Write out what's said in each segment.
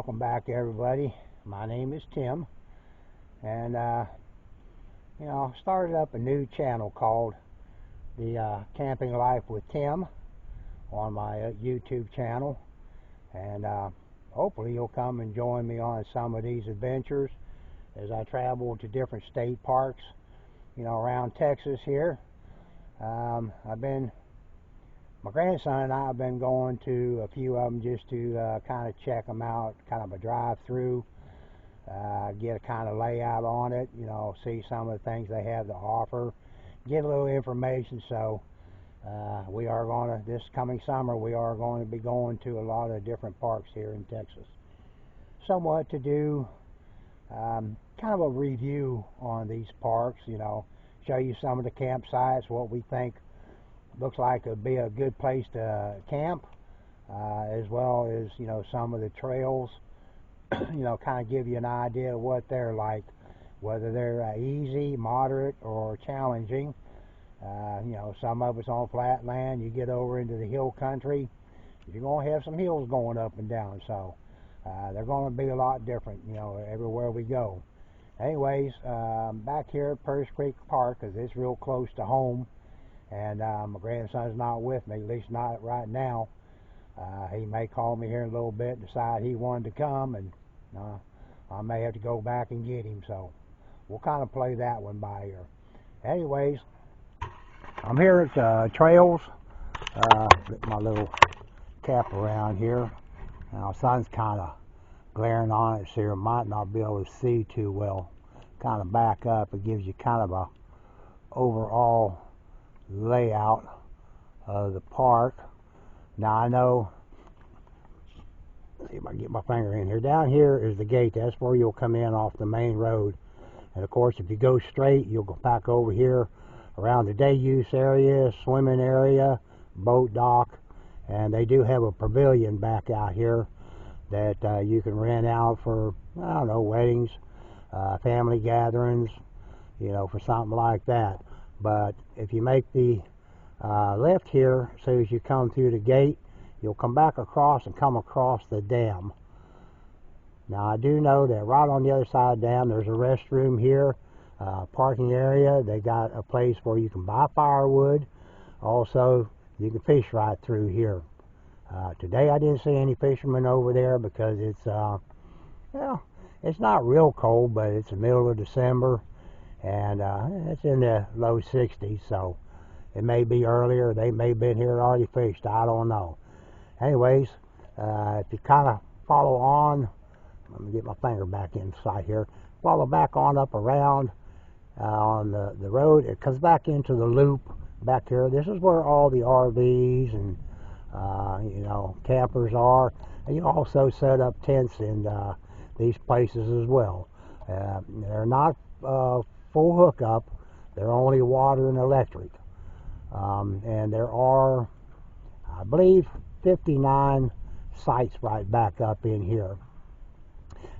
Welcome back, everybody. My name is Tim, and started up a new channel called the Camping Life with Tim on my YouTube channel, and hopefully you'll come and join me on some of these adventures as I travel to different state parks, around Texas here. My grandson and I have been going to a few of them just to kind of check them out, kind of a drive-through, get a kind of layout on it, see some of the things they have to offer, get a little information. So we are going to, this coming summer, we are going to be going to a lot of different parks here in Texas. Somewhat to do kind of a review on these parks, show you some of the campsites, what we think looks like it'd be a good place to camp, as well as some of the trails, kind of give you an idea of what they're like, whether they're easy, moderate, or challenging. Some of it's on flat land. You get over into the hill country, you're going to have some hills going up and down, so they're going to be a lot different everywhere we go. Anyways, back here at Purtic Creek Park, because it's real close to home, and my grandson's not with me, at least not right now. He may call me here in a little bit and decide he wanted to come, and I may have to go back and get him, so we'll kind of play that one by here. Anyways, I'm here at Trails. Get my little cap around here. Now, sun's kind of glaring on it, so you might not be able to see too well. Kind of back up, it gives you kind of a overall layout of the park. Now I know, let's see if I can get my finger in here. Down here is the gate. That's where you'll come in off the main road. And of course, if you go straight, you'll go back over here around the day use area, swimming area, boat dock, and they do have a pavilion back out here that you can rent out for, I don't know, weddings, family gatherings, for something like that. But if you make the left here, as soon as you come through the gate, you'll come back across and come across the dam. Now, I do know that right on the other side of the dam, there's a restroom here, parking area. They got a place where you can buy firewood. Also, you can fish right through here. Today, I didn't see any fishermen over there because it's, it's not real cold, but it's the middle of December. And it's in the low 60s, so it may be earlier. They may have been here already fished. I don't know. Anyways, if you kind of follow on, let me get my finger back inside here. Follow back on up around on the road. It comes back into the loop back here. This is where all the RVs and campers are. And you also set up tents in these places as well. They're not full hookup, they're only water and electric, and there are, I believe, 59 sites right back up in here.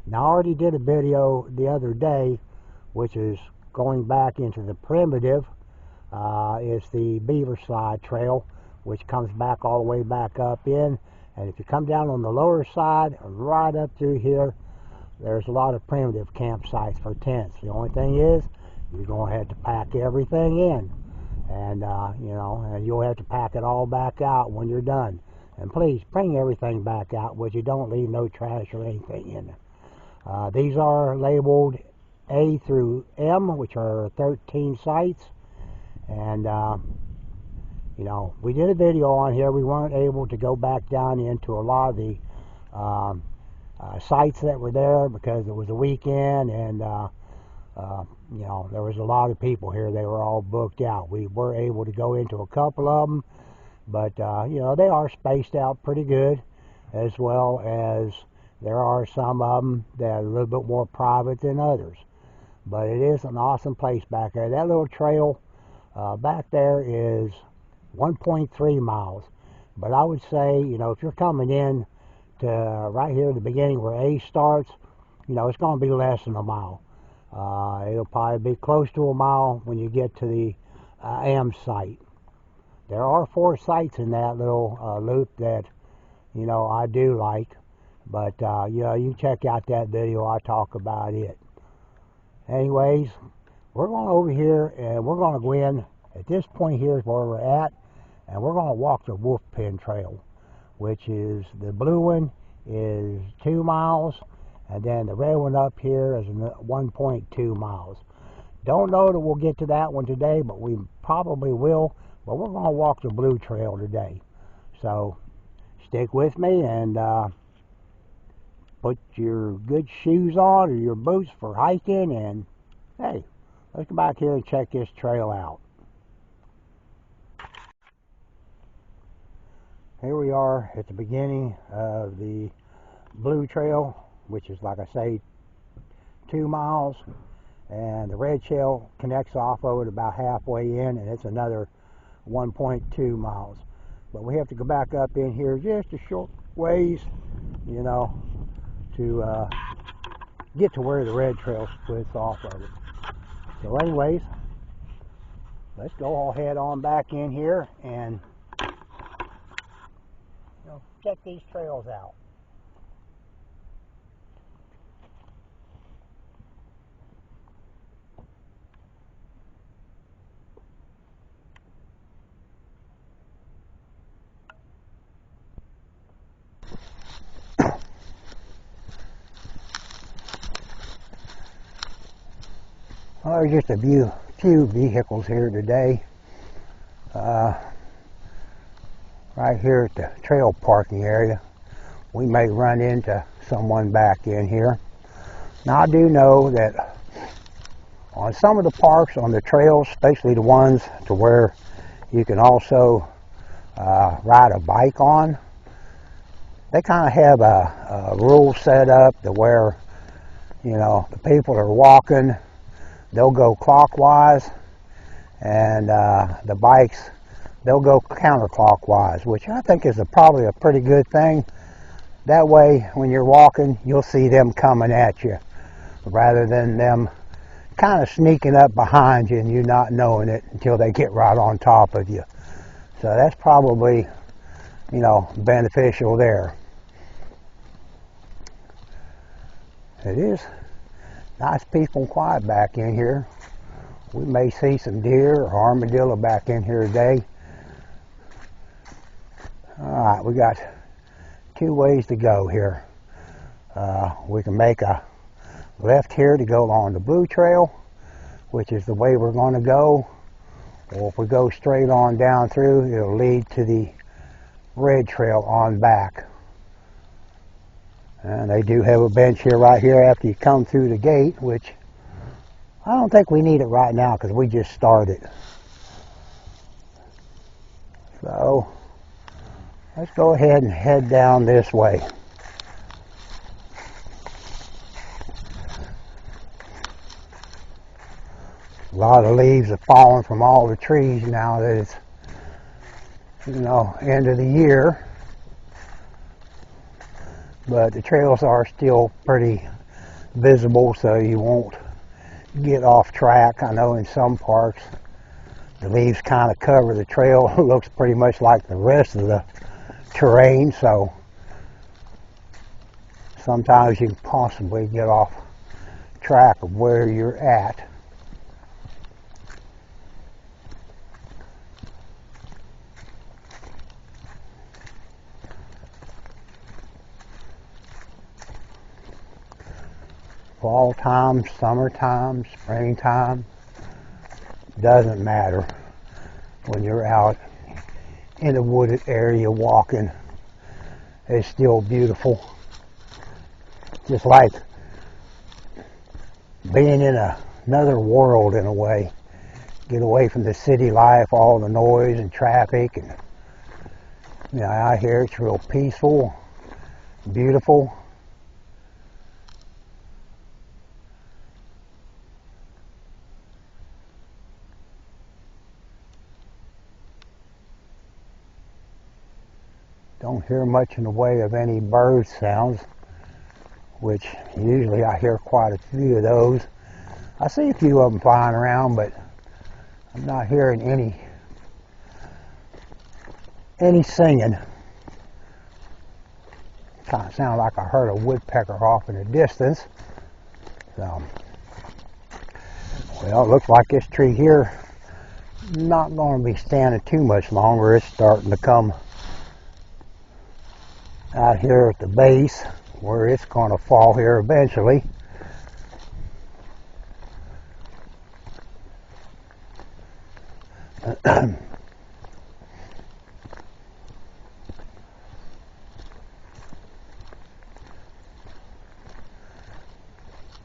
Now, I already did a video the other day, which is going back into the primitive. It's the Beaver Slide Trail, which comes back all the way back up in, and if you come down on the lower side right up through here, there's a lot of primitive campsites for tents. The only thing is, you're going to have to pack everything in, and and you'll have to pack it all back out when you're done. And please bring everything back out, but you don't leave no trash or anything in it. These are labeled A through M, which are 13 sites, and we did a video on here. We weren't able to go back down into a lot of the sites that were there because it was a weekend, and there was a lot of people here. They were all booked out. We were able to go into a couple of them, but they are spaced out pretty good, as well as there are some of them that are a little bit more private than others. But it is an awesome place back there. That little trail back there is 1.3 miles, but I would say, if you're coming in to right here at the beginning where A starts, it's going to be less than a mile. It'll probably be close to a mile when you get to the M site. There are 4 sites in that little loop that I do like. But you know, you check out that video. I talk about it. Anyways, we're going over here and we're going to go in. At this point here is where we're at, and we're going to walk the Wolf Pen Trail, which is the blue one is 2 miles, and then the red one up here is 1.2 miles. Don't know that we'll get to that one today, but we probably will. But we're going to walk the blue trail today. So stick with me and put your good shoes on or your boots for hiking, and hey, let's go back here and check this trail out. Here we are at the beginning of the blue trail, which is, like I say, 2 miles, and the red trail connects off of it about halfway in, and it's another 1.2 miles. But we have to go back up in here just a short ways, you know, to get to where the red trail splits off of it. So anyways, let's go all head on back in here and check these trails out. Well, there's just a few vehicles here today. Right here at the trail parking area, we may run into someone back in here. Now, I do know that on some of the parks on the trails, especially the ones to where you can also ride a bike on, they kind of have a rule set up to where, you know, the people that are walking, they'll go clockwise, and the bikes, they'll go counterclockwise, which I think is probably a pretty good thing. That way, when you're walking, you'll see them coming at you, rather than them kind of sneaking up behind you and you not knowing it until they get right on top of you. So that's probably, you know, beneficial there. It is nice, peaceful, and quiet back in here. We may see some deer or armadillo back in here today. Alright, we got 2 ways to go here. We can make a left here to go along the blue trail, which is the way we're going to go. Or if we go straight on down through, it'll lead to the red trail on back. And they do have a bench here right here after you come through the gate, which I don't think we need it right now because we just started. So let's go ahead and head down this way. A lot of leaves have fallen from all the trees now that it's, you know, end of the year. But the trails are still pretty visible, so you won't get off track. I know in some parks the leaves kind of cover the trail. It looks pretty much like the rest of the terrain, so sometimes you can possibly get off track of where you're at. Fall time, summertime, springtime, doesn't matter. When you're out in a wooded area walking, it's still beautiful. Just like being in another world in a way. Get away from the city life, all the noise and traffic, and you know, out here it's real peaceful, beautiful. Don't hear much in the way of any bird sounds, which usually I hear quite a few of those. I see a few of them flying around, but I'm not hearing any singing. Kind of sounded like I heard a woodpecker off in the distance. So, well, it looks like this tree here not going to be standing too much longer. It's starting to come out here at the base where it's going to fall here eventually.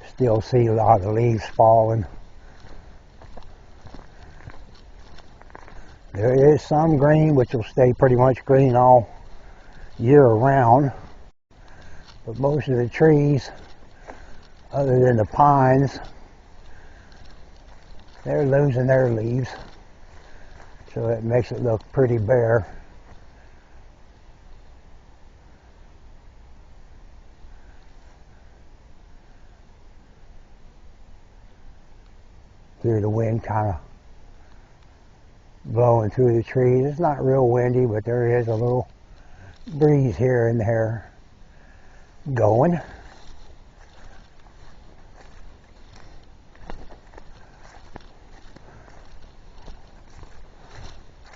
Still see a lot of leaves falling. There is some green, which will stay pretty much green all year round. But most of the trees, other than the pines, they're losing their leaves. So it makes it look pretty bare. Hear the wind kind of blowing through the trees. It's not real windy, but there is a little breeze here and there going.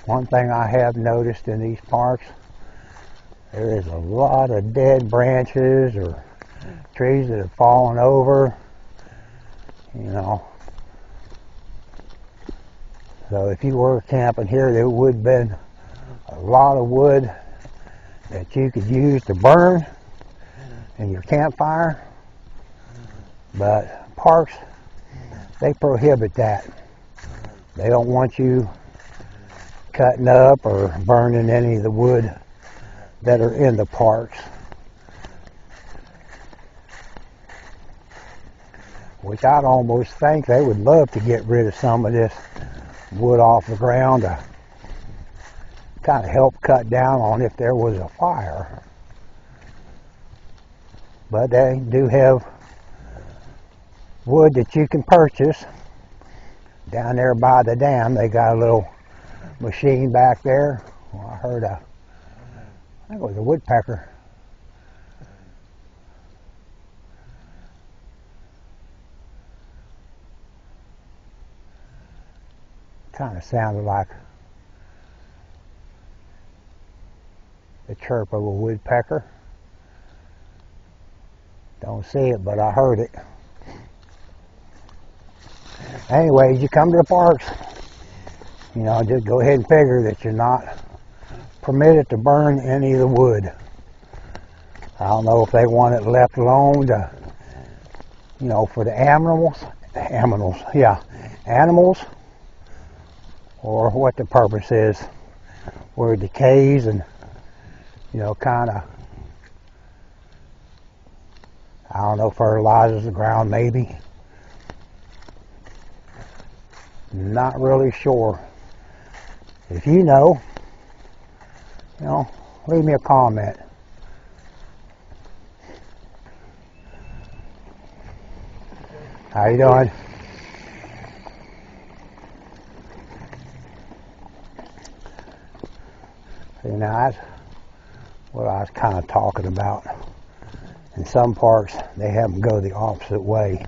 One thing I have noticed in these parks, there is a lot of dead branches or trees that have fallen over, you know. So if you were camping here, there would have been a lot of wood that you could use to burn in your campfire. But parks, they prohibit that. They don't want you cutting up or burning any of the wood that are in the parks. Which I'd almost think they would love to get rid of some of this wood off the ground to kind of help cut down on if there was a fire. But they do have wood that you can purchase down there by the dam. They got a little machine back there. Well, I heard I think it was a woodpecker. Kind of sounded like the chirp of a woodpecker. Don't see it, but I heard it. Anyways, you come to the parks, you know, just go ahead and figure that you're not permitted to burn any of the wood. I don't know if they want it left alone to, you know, for the animals, or what the purpose is, where it decays and, you know, kind of, I don't know, fertilizes the ground maybe. Not really sure. If you know, leave me a comment. How you doing? See, now that's what I was kind of talking about. In some parks, they have them go the opposite way.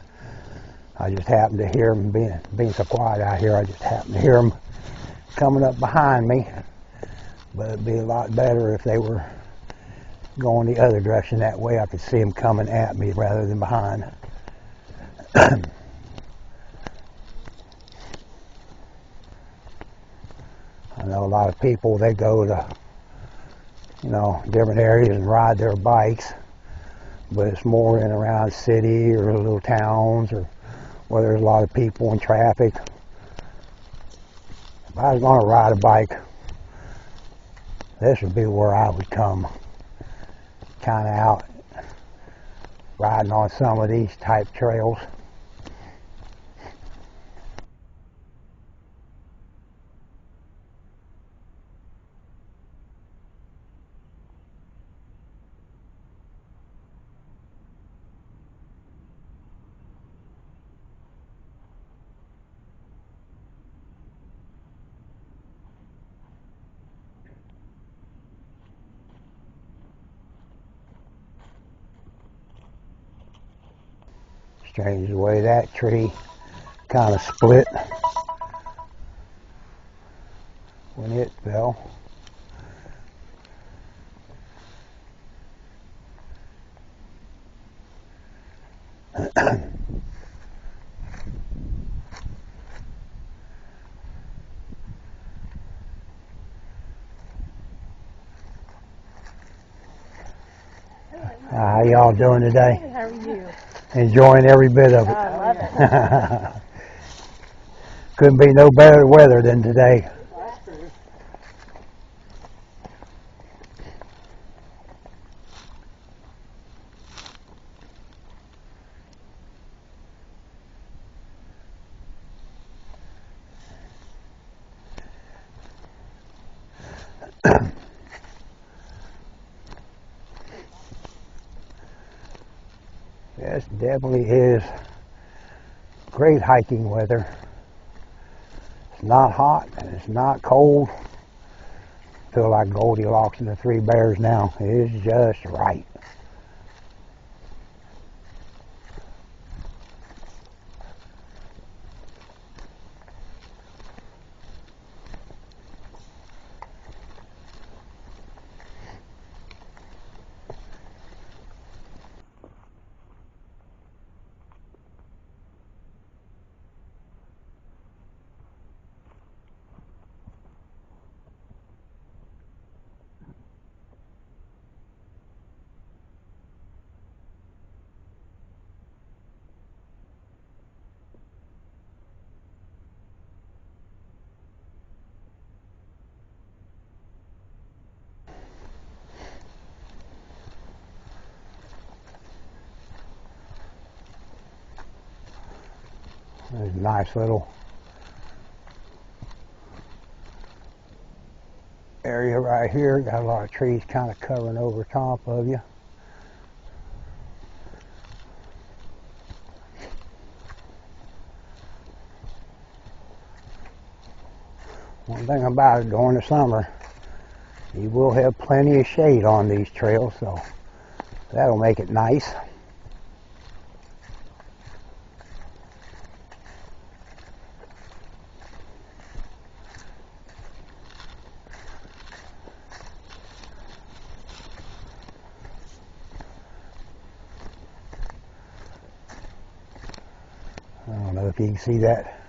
I just happened to hear them being so quiet out here. I just happened to hear them coming up behind me. But it'd be a lot better if they were going the other direction. That way I could see them coming at me rather than behind. I know a lot of people, they go to, different areas and ride their bikes, but it's more in around city or little towns or where there's a lot of people and traffic. If I was going to ride a bike, this would be where I would come, kind of out riding on some of these type trails. Strange the way that tree kind of split when it fell. How y'all doing today? Hey, how are you? Enjoying every bit of it. I love it. Couldn't be no better weather than today. Yes, definitely is great hiking weather. It's not hot and it's not cold. Feel like Goldilocks and the Three Bears now. It is just right. There's a nice little area right here. Got a lot of trees kind of covering over top of you. One thing about it, during the summer, you will have plenty of shade on these trails, so that'll make it nice. I don't know if you can see that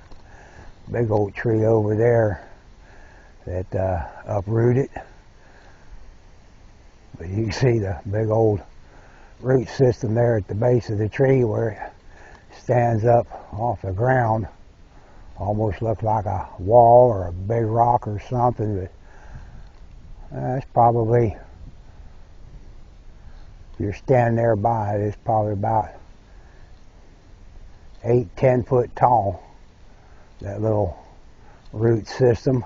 big old tree over there that uprooted, but you can see the big old root system there at the base of the tree where it stands up off the ground. Almost looks like a wall or a big rock or something, but it's probably, if you're standing there by it, it's probably about 8-10 foot tall, that little root system.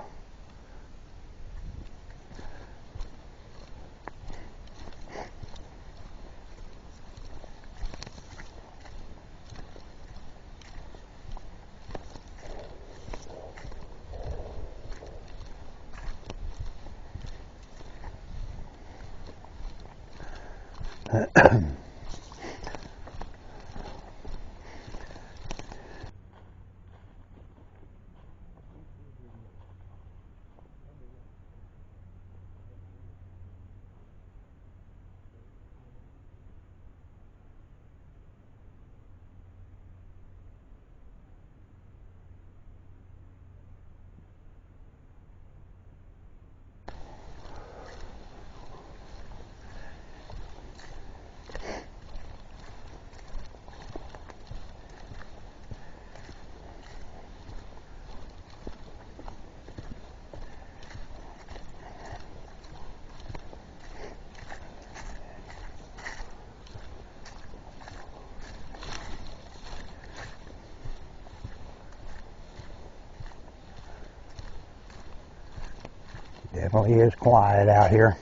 Definitely is quiet out here,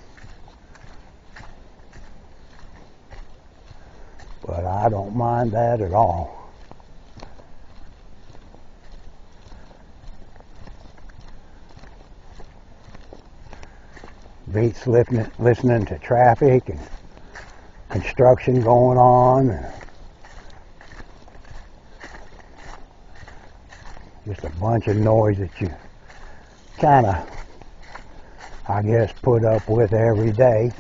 but I don't mind that at all. Beats listening to traffic and construction going on. Just a bunch of noise that you kind of, I guess, put up with every day.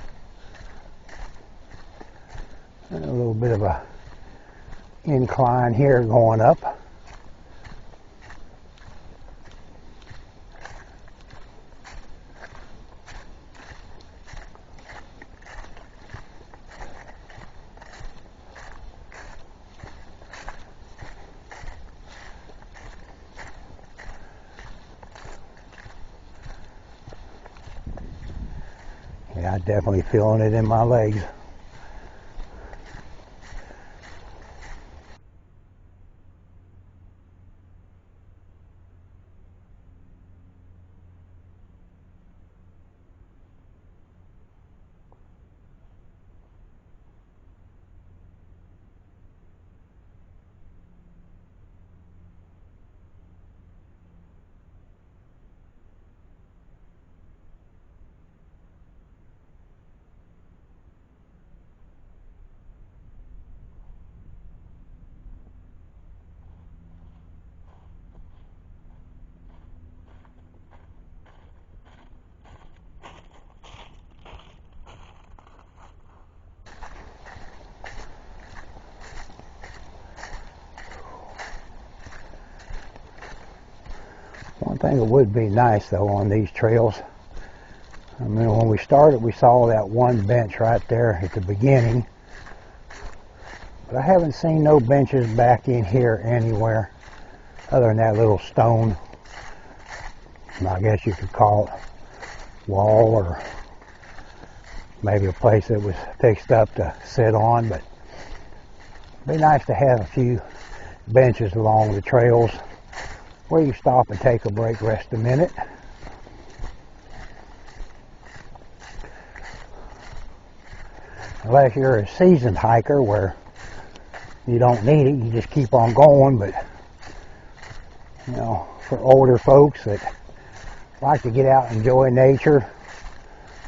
And a little bit of a incline here going up. Yeah, I'm definitely feeling it in my legs. One thing that would be nice though on these trails, I mean, when we started we saw that one bench right there at the beginning, but I haven't seen no benches back in here anywhere other than that little stone, I guess you could call it wall, or maybe a place that was fixed up to sit on. But it'd be nice to have a few benches along the trails where you stop and take a break, rest a minute. Unless you're a seasoned hiker where you don't need it, you just keep on going. But you know, for older folks that like to get out and enjoy nature,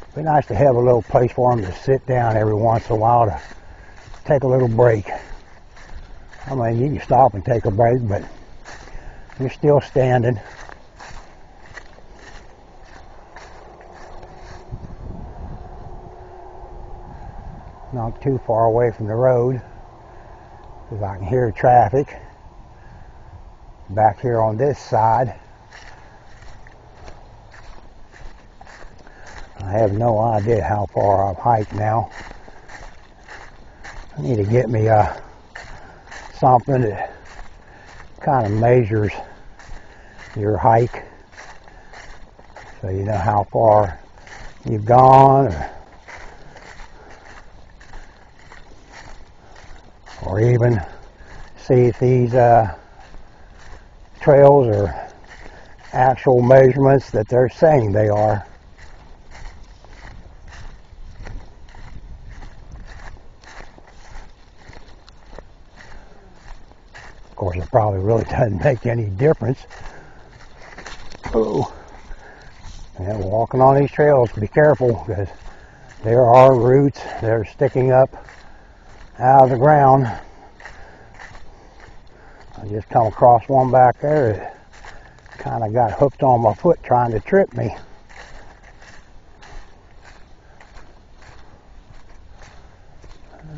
it'd be nice to have a little place for them to sit down every once in a while to take a little break. I mean, you can stop and take a break, but you're still standing. Not too far away from the road, because I can hear traffic back here on this side. I have no idea how far I've hiked now. I need to get me something that kind of measures your hike, so you know how far you've gone, or even see if these trails are actual measurements that they're saying they are. Of course, it probably really doesn't make any difference. Oh, and walking on these trails, be careful, because there are roots that are sticking up out of the ground. I just come across one back there that kind of got hooked on my foot trying to trip me.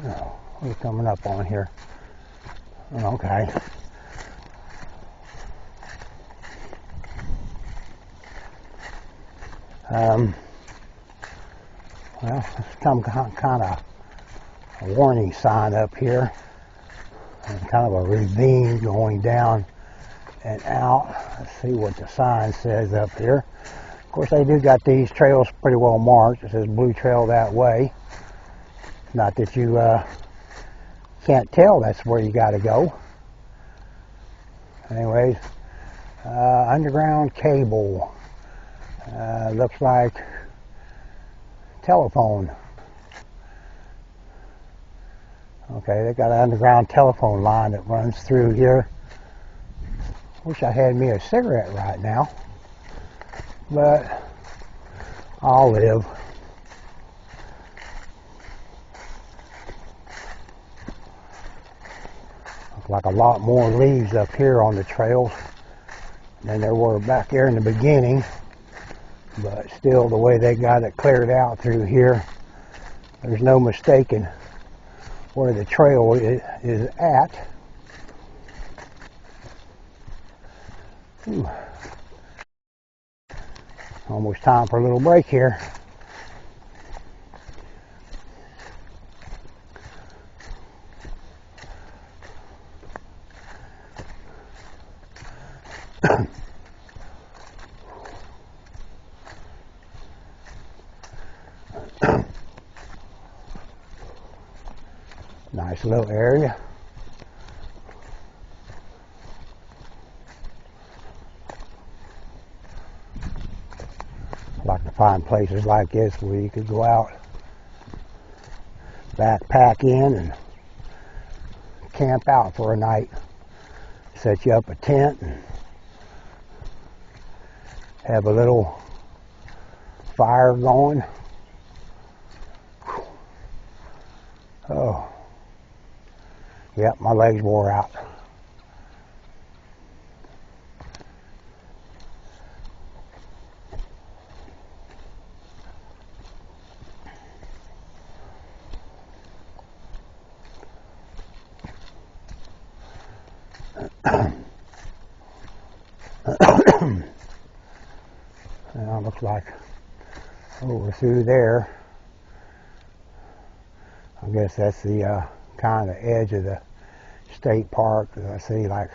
Oh, what are you coming up on here? Okay. Well, there's some kind of a warning sign up here, and kind of a ravine going down and out. Let's see what the sign says up here. Of course, they do got these trails pretty well marked. It says blue trail that way. Not that you can't tell that's where you got to go. Anyways, underground cable. Looks like telephone. Okay, they got an underground telephone line that runs through here. Wish I had me a cigarette right now, but I'll live. Looks like a lot more leaves up here on the trails than there were back there in the beginning, but still the way they got it cleared out through here, there's no mistaking where the trail is at. Ooh. Almost time for a little break here. Nice little area. I like to find places like this where you could go out, backpack in, and camp out for a night. Set you up a tent and have a little fire going. Oh, yep, my legs wore out. Now looks like over through there, I guess that's the kind of edge of the state park. I see like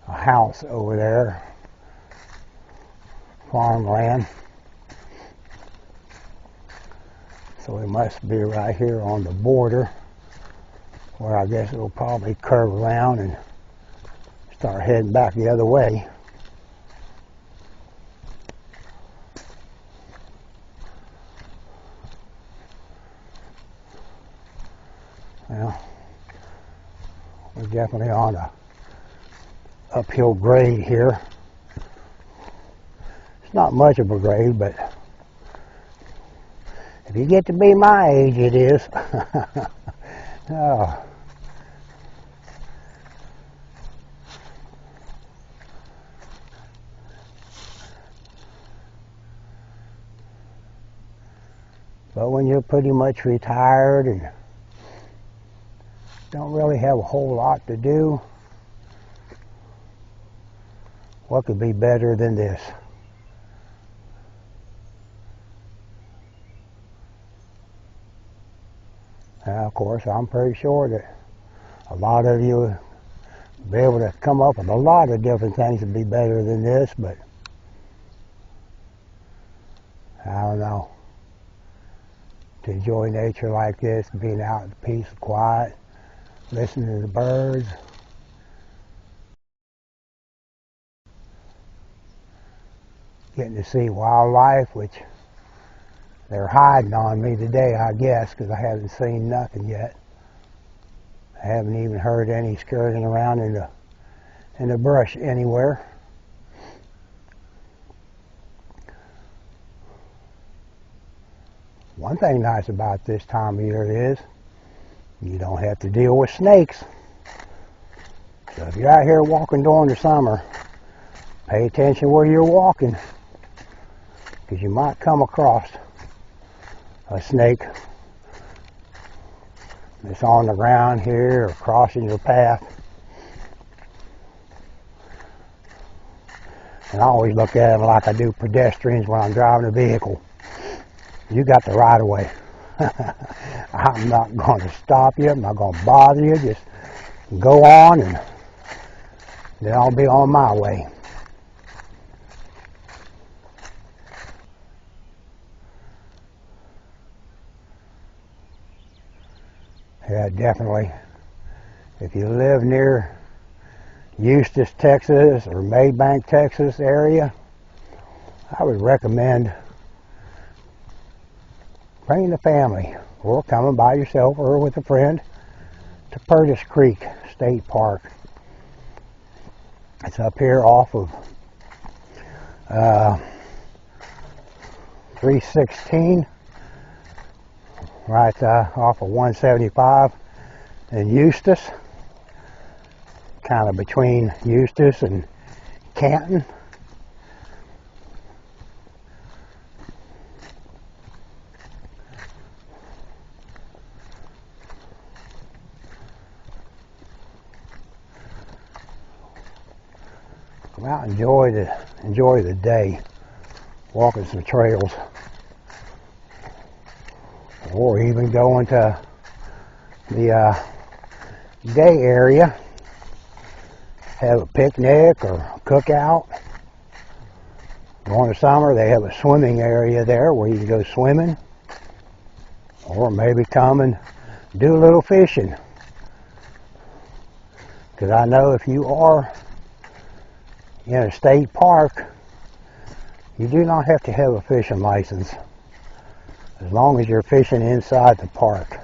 a house over there, farmland. So it must be right here on the border, where I guess it'll probably curve around and start heading back the other way. Well, we're definitely on a uphill grade here. It's not much of a grade, but if you get to be my age, it is. Oh. But when you're pretty much retired and don't really have a whole lot to do, what could be better than this? Now, of course, I'm pretty sure that a lot of you will be able to come up with a lot of different things to be better than this, but I don't know. To enjoy nature like this, being out in peace and quiet, listening to the birds, getting to see wildlife, which they're hiding on me today, I guess, because I haven't seen nothing yet. I haven't even heard any skirting around in the brush anywhere. One thing nice about this time of year is you don't have to deal with snakes. So if you're out here walking during the summer, pay attention where you're walking, because you might come across a snake that's on the ground here or crossing your path. And I always look at it like I do pedestrians when I'm driving a vehicle. You got the right of way. I'm not going to stop you. I'm not going to bother you. Just go on, and then I'll be on my way. Yeah, definitely. If you live near Eustis, Texas, or Maybank, Texas area, I would recommend bringing the family or coming by yourself or with a friend to Purtic Creek State Park. It's up here off of 316, right off of 175 in Eustis, kind of between Eustis and Canton. Come out and enjoy the day, walking some trails, or even go into the day area, have a picnic or a cookout. During the summer, they have a swimming area there where you can go swimming, or maybe come and do a little fishing. Because I know if you are in a state park, you do not have to have a fishing license as long as you're fishing inside the park.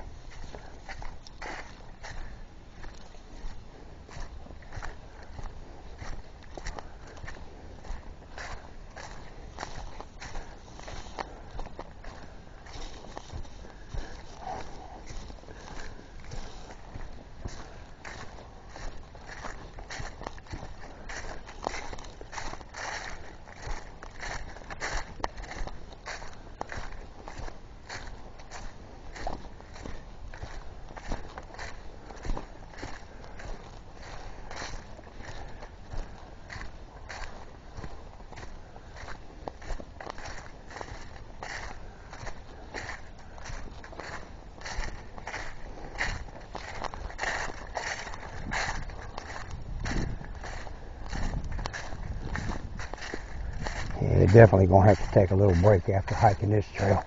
You're definitely going to have to take a little break after hiking this trail.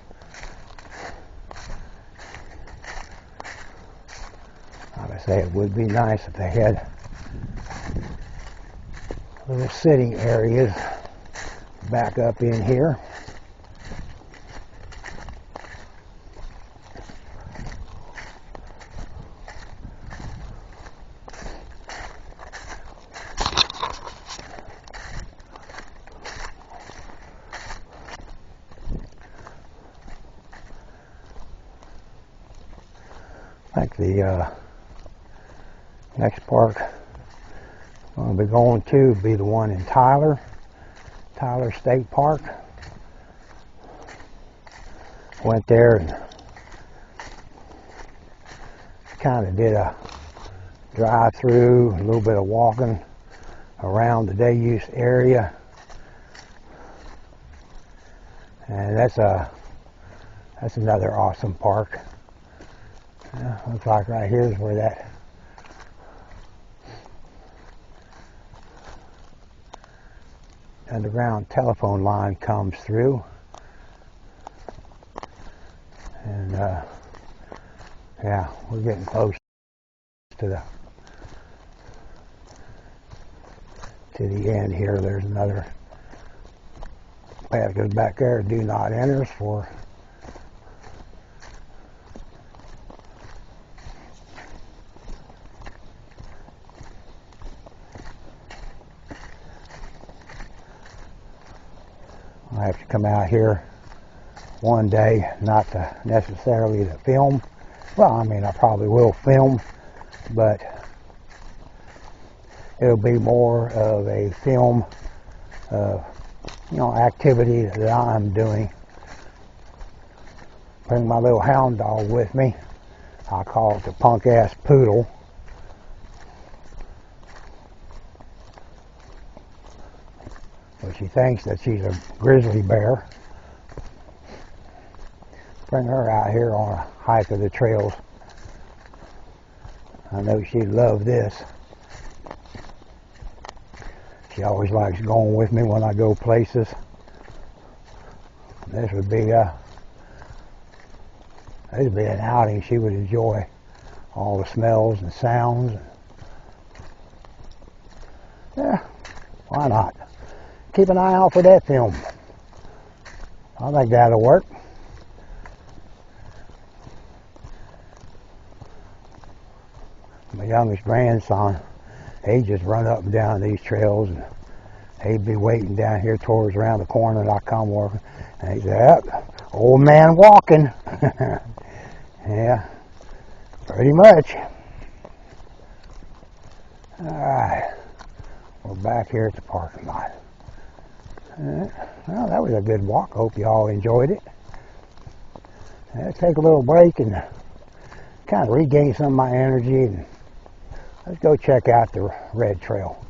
Like I say, it would be nice if they had little sitting areas back up in here. I think the next park I'm going to be going to will be the one in Tyler State Park. Went there and kind of did a drive-through, a little bit of walking around the day use area, and that's another awesome park. Looks like right here is where that underground telephone line comes through. And yeah, we're getting close to the end here. There's another path that goes back there. Do not enter for I have to come out here one day, not necessarily to film. Well, I mean, I probably will film, but it'll be more of a film, activity that I'm doing. Bring my little hound dog with me. I call it the punk-ass poodle. But she thinks that she's a grizzly bear. Bring her out here on a hike of the trails. I know she'd love this. She always likes going with me when I go places. This would be an outing she would enjoy. All the smells and sounds. Yeah, why not? Keep an eye out for that film. I think that'll work. My youngest grandson, he just run up and down these trails, and he'd be waiting down here towards around the corner, and I come walking, and he'd say, "Yep, old man walking." Yeah, pretty much. All right, We're back here at the parking lot. Well, that was a good walk. Hope you all enjoyed it. Let's take a little break and kind of regain some of my energy, and let's go check out the red trail.